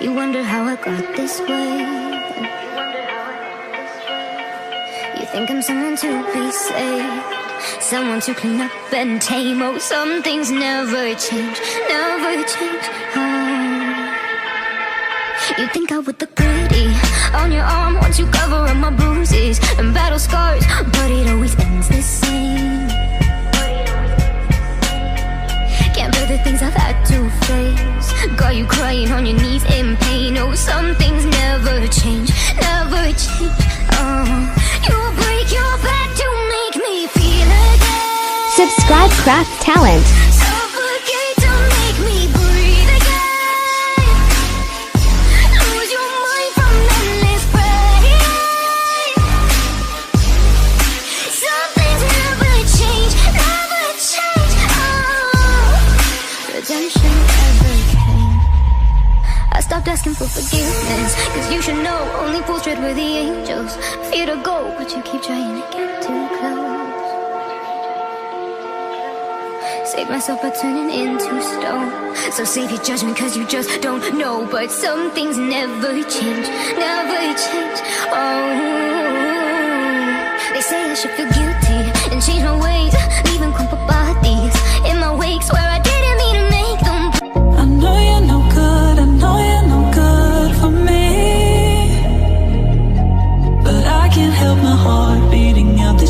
You wonder how I got this way. You think I'm someone to be saved, someone to clean up and tame. Oh, some things never change, never change. Oh. You think I would look pretty on your arm once you cover up my bruises and battle scars, but it always ends the same. Can't bear the things I've had to face, got you crying on your knees in pain. Oh, some things never change, never change. Oh, you'll break your back to make me feel again. Subscribe Craftz Talent. Suffocate to make me breathe again. Lose your mind from endless pain. Some things never change, never change. Oh, redemption never came. I stopped asking for forgiveness, cause you should know only fools tread where the angels fear to go, but you keep trying to get too close. Save myself by turning into stone, so save your judgment cause you just don't know. But some things never change, never change. Oh, they say I should feel guilty